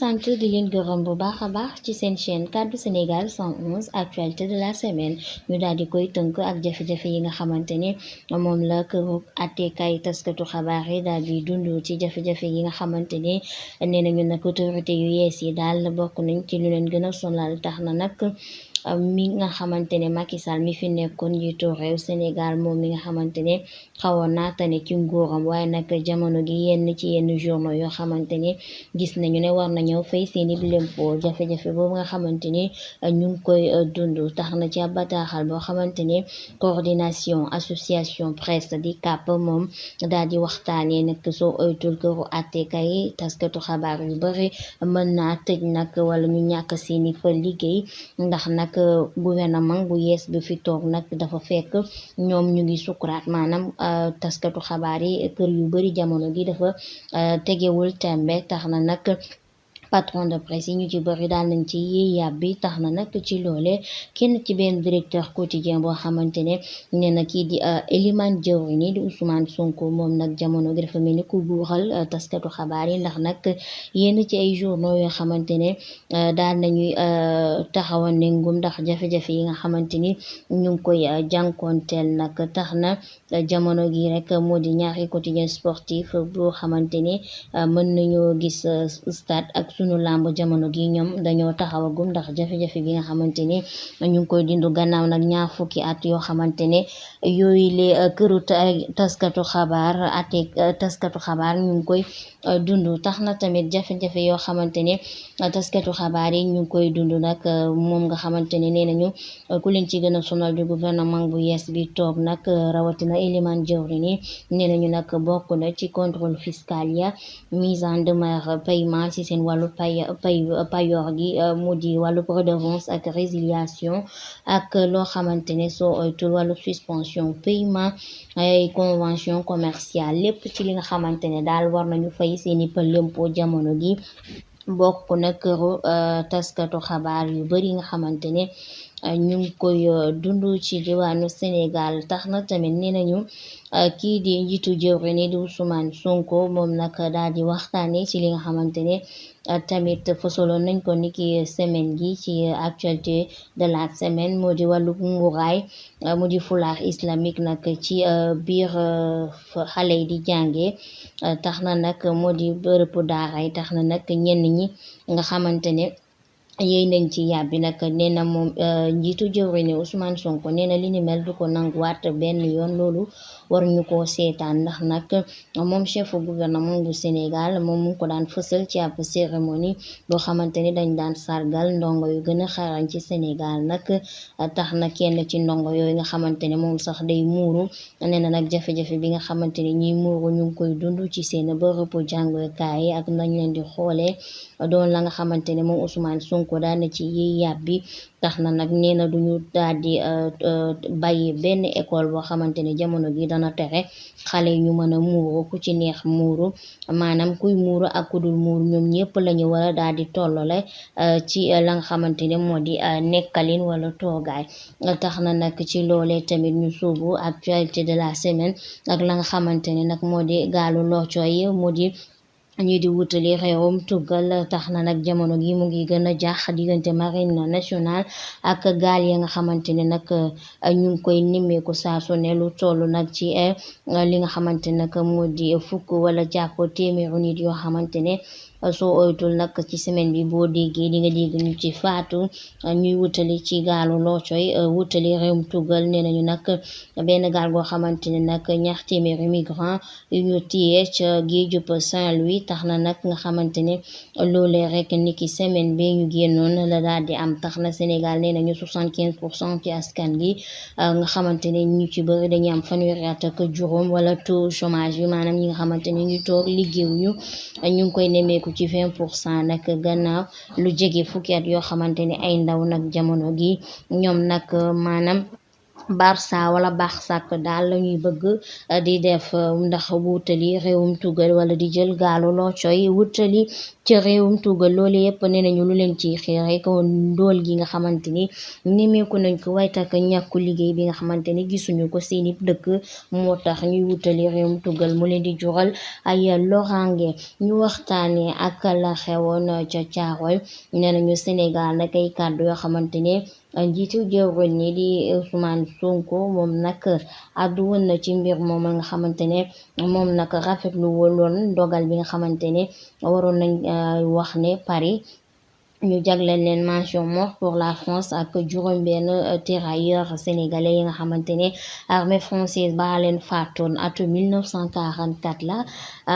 sant di leen gërëm bu baax a baax ci seen chaîne Kaddu Sénégal 111 actualité de la semaine ñu daal di koy tënk ak jafe-jafe yi nga xamante ne moom la këru àttekaay taskatu xabaar yi daal di dund ci jafe-jafe yi nga xamante ne nee nañu nag autorité yu yees yi daal bokk nañ ci lu leen gën a sonal tax na nag mi nga xamante ne Macky Sall mi fi nekkoon njiitu réew Sénégal moom mi nga xamante ne xawoon naa tane ci nguuram waaye nag jamono gi ci yenn journaux yoo xamante ne gis nañu ne war nañoo fay seeni lempo jafe-jafe boobu nga xamante ni ñu ngi koy dund tax na ci ab bataaxal boo xamante ne coordination association presse di CAP moom daal di waxtaanee nag soo oytul këru àtteekaay yi taskatu xabaar yu bari mën naa tëj nag wala ñu ñàkk seeni liggéey ndax nag gouvernement bu yees bi fi toog nag dafa fekk ñoom ñu ngi sukuraat maanaam taskatu xabaar yi kër yu bari jamono gi dafa tegewul tembe tax na nag patron de presse yi ñu ci bëri daal nañ ci yi yàbbi tax na nag ci loole kenn ci benn directeur quotidien boo xamante ne nee na kii di Elimane Diawrigne di Ousmane Sonko moom nag jamono gi dafa mel ni ku buuxal taskatu xabaar yi ndax nag yenn ci ay journaux yoo xamante ne daal nañuy taxawal ne ngum ndax jafe-jafe yi nga xamante ni ñu ngi koy jànkoonteel nag tax na jamono gi rek moo di ñaari quotidien sportif boo xamante ne mën nañoo gis stade ak sunu làmb jamono gi ñoom dañoo taxawagum ndax jafe-jafe bi nga xamante ne ñu ngi koy dindu gannaaw nag ñaar fukki at yoo xamante ne yooyu le këru taskatu xabaar taskatu xabaar ñu ngi koy dund tax na tamit jafe-jafe yoo xamante ne taskatu xabaar yi ñu ngi koy dund nag moom nga xamante ne nee nañu ku leen ci gën a sonal di gouvernement bu yees bi toog nag rawatina Elimane Diawrigne nee nañu nag bokk na ci contrôle fiscal ya mise en demeure paiement ci seen wàllu payoor gi mu di wàllu redevance ak résiliation ak loo xamante ne soo oytul wàllu suspension paiement ay convention commerciale lépp ci li nga xamante ne daal war nañu fay seeni lempo jamono gi bokk na këru taskatu xabaar yu bari nga xamante ne ñu ngi koy dund ci diwaanu Sénégal tax na tamit nee nañu kii di njiitu jëwriñ di Ousmane Sonko moom nag daal di waxtaane ci li nga xamante ne tamit fësaloon nañ ko niki semaine gi ci actualité de la semaine moo di wàllu nguuraay mu di fulaar islamique nag ci biir xale yi di jànge tax na nag moo di bërëbu daara yi tax na nag ñenn ñi nga xamante ne yéy nañ ci yàbbi nag nee na moom njiitu jëwriñ Ousmane Sonko nee na li ni mel du ko nanguwaat benn yoon loolu waruñu koo seetaan ndax nag moom chef gouvernement bu Sénégal moom mu ko daan fësal ci ab cérémonie boo xamante ni dañ daan sargal ndongo yu gën a xarañ ci Sénégal nag tax na kenn ci ndongo yooyu nga xamante ne moom sax day muuru nee na nag jafe-jafe bi nga xamante ne ñiy muuru ñu ngi koy dund ci seen bërëbu jàngukaay yi ak nañ leen di xoolee doon la nga xamante ne moom Ousmane Sonko daan na ci yiy yàbbi tax na nag nee na duñu daal di bàyyi benn école boo xamante ne jamono gi dana tere xale yi ñu mën a muuru ku ci neex muuru maanaam kuy muuru ak ku dul muuru ñoom ñëpp lañu war a daal di tollale ci la nga xamante ne moo di nekkalin wala toogaay tax na nag ci loolee tamit ñu suubu actualité de la semaine ak la nga xamante ne nag moo di gaalu looco yi mu di ñi di wutali réewum tugal tax na nag jamono gi mu ngi gën a jax diggante marine nationale ak gaal ya nga xamante ne nag ñu ngi koy nimmeeku saa su ne lu toll nag ci li nga xamante nag moo di fukk wala jàpp téeméeru nit yoo xamante ne soo oytul nag ci semaine bi boo déggee di nga dégg ñu ci faatu ñuy wutali ci gaalu loocoy wutali réewum tugal nee nañu nag benn gaal goo xamante ne nag ñaar téeméeri migrant yu ñu téye ca géejub Saint-Louis tax na nag nga xamante ne loolee rek niki semaine bi ñu génnoon la daal di am tax na Sénégal nee nañu 75% ci askan gi nga xamante ne ñu ci bëri dañuy am fanweeri at ak juróom wala taux chômage bi maanaam ñi nga xamante ne ñu toog liggéeyuñu ñu ngi koy nemmeeku ci 20% nag gannaaw lu jege fukki at yoo xamante ne ay ndaw nag jamono gi ñoom nag maanaam Barça wala Barsak daal la ñuy bëgg di def ndax wutali réewum tugal wala di jël gaalu loocoy wutali ci réewum tugal loolu yëpp nee nañu lu leen ci xiir rek ndóol gi nga xamante ni nimeeku nañ ko waaye tak ñàkku liggéey bi nga xamante ni gisuñu ko seeni dëkk moo tax ñuy wutali réewum tugal mu leen di jural ay lorange ñu waxtaane ak la xewoon ca Caaroy nee nañu Sénégal nag ay kàddu yoo xamante ne njiitu jëwriñ ñi di Ousmane Sonko moom nag àddu woon na ci mbir moom nga xamante ne moom nag rafetlu woon dogal bi nga xamante ne waroon nañ wax ne Paris ñu jagleel leen mention mort pour la France ak juróom-benn tirailleurs sénégalais yi nga xamante ne armée française ba leen faatoon atu 1944 la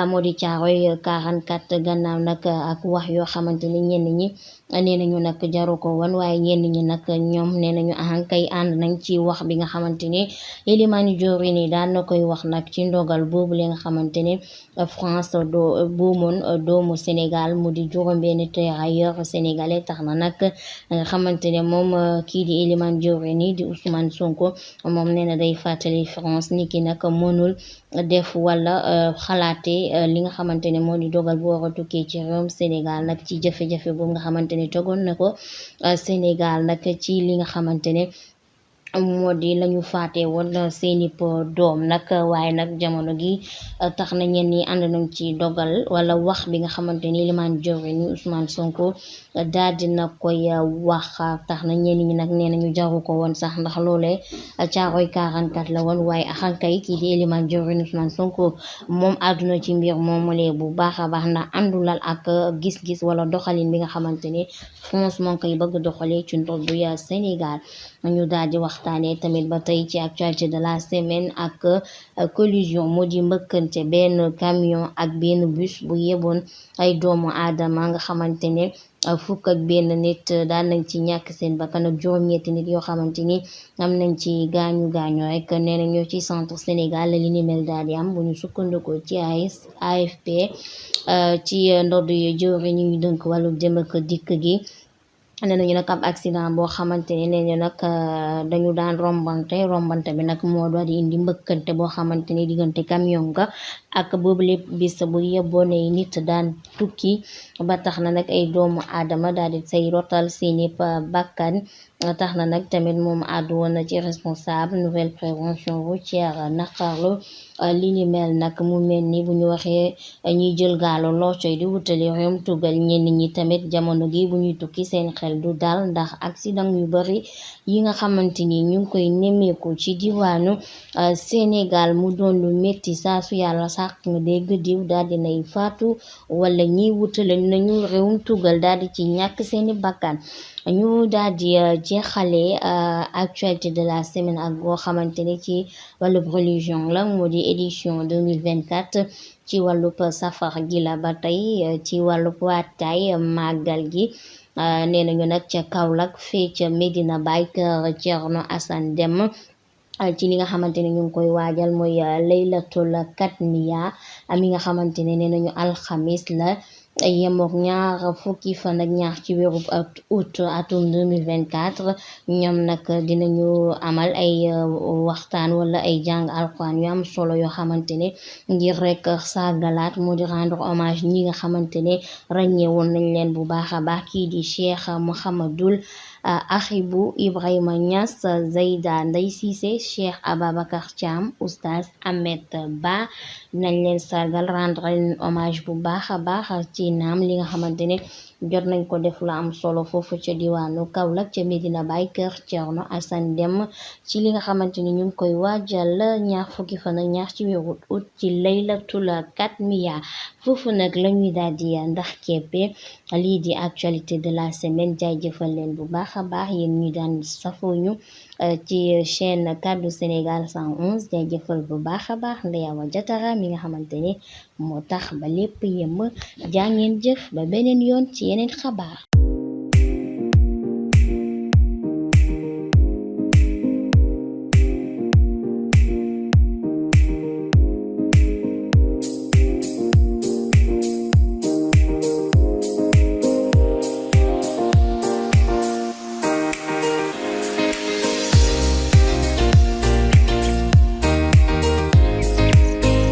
moo di Caaroy 44 gannaaw nag ak wax yoo xamante ne ñenn ñi nee nañu nag jaru ko woon waaye ñenn ñi nag ñoom nee nañu kay ànd nañ ci wax bi nga xamante ne Elimane Diori ni daan na koy wax nag ci ndogal boobu li nga xamante ne France boomoon doomu Sénégal mu di juróom-benn tirailleurs sénégalais tax na nag nga xamante ne moom kii di Elimane Diori ni di Ousmane Sonko moom nee na day fàttali France ni ki nag mënul def wala xalaate li nga xamante ne moo di dogal bu war a tukkee ci réewum Sénégal nag ci jafe-jafe boobu nga xamante ne tegoon na ko Sénégal nag ci li nga xamante ne moo di lañu faate woon seeni doom nag waaye nag jamono gi tax na ñenn ñi ànd nañ ci dogal wala wax bi nga xamante ni Elimane Diori ni Ousmane Sonko daal dina koy wax tax na ñenn ñi nag nee nañu jaru ko woon sax ndax loolee Caaroy 44 la woon waaye axankay kii di Elimane Diori ni Ousmane Sonko moom àdduna ci mbir moomulee bu baax a baax ndax àndulal ak gis-gis wala doxalin bi nga xamante ne France moo ngi koy bëgg doxalee ci ndoddu ya Sénégal ñu daal di waxtaanee tamit ba tey ci actualité de la semaine ak collision moo di mbëkkante benn camion ak benn bus bu yeboon ay doomu aadama nga xamante ne fukk ak benn nit daan nañ ci ñàkk seen bakkan ak juróom-ñetti nit yoo xamante ni am nañ ci gaañu gaañu rek nee na ñoo ci centre Sénégal li ni mel daal di am bu ñu sukkandikoo ci AFP ci ndodd yu jëwri ñuy dënk wàllu dem ak dikk gi nee nañu nag ab accident boo xamante ne nee ñu nag dañu daan rombante bi nag moo doon di indi mbëkkante boo xamante ni diggante camion ga ak boobu lépp bis bu yeboone nit daan tukki ba tax na nag ay doomu aadama daal di say rotal seeni bakkan tax na nag tamit moom àddu woon na ci responsable nouvelle prévention routière naqarlu li ni mel nag mu mel ni bu ñu waxee ñuy jël gaalo loocoy di wutali réewum tugal ñenn ñi tamit jamono gi bu ñuy tukki seen xel du dal ndax accident yu bari yi nga xamante ni ñu ngi koy nemmeeku ci diwaanu Sénégal mu doon lu metti saa su yàlla sàq nga dégg diw daal di nay faatu wala ñiy wutale nañu réewum tugal daal di ci ñàkk seeni bakkan ñu daal di jeexale actualité de la semaine ak boo xamante ne ci wàllub religion la moo di édition 2024 ci wàllub safar gi la ba tey ci wàllub waataay màggal gi nee nañu nag ca Kaolack fee ca Medina Baye kër Thierno Assane Dème ci li nga xamante ne ñu ngi koy waajal mooy laylatul katmiya mi nga xamante ne nee nañu alxamis la yemook ñaar fukki fan ak ñaar ci weeru août atum 2024 ñoom nag dinañu amal ay waxtaan wala ay jàng alxuraan yu am solo yoo xamante ne ngir rek saagalaat moo di rendre hommage ñi nga xamante ne ràññee woon nañ leen bu baax a baax kii di Cheikh Mouhamadul Axibu Ibrahima Niass Zeyda Ndey Cissé Cheikh Ababacar Thiam Oustaz Ahmed Ba nañ leen sargal rendre leen hommage bu baax a baax ci naam li nga xamante ne jot nañ ko def la am solo foofu ca diwaanu Kaolack ca Medina Baye kër Thierno Assane Dème ci li nga xamante ni ñu ngi koy waajal ñaar fukki fan ak ñaar ci weeru août ci laylatul katmiya foofu nag lañuy daal di ndax keppe lii di actualité de la semaine jaajëfal leen bu baax a baax yéen ñu daan safooñu ci chaîne Kaddu Sénégal 111 jaajëfal bu baax a baax Ndeye Awa Diatara mi nga xamante ne moo tax ba lépp yem jaa ngeen jëf ba beneen yoon ci yeneen xabaar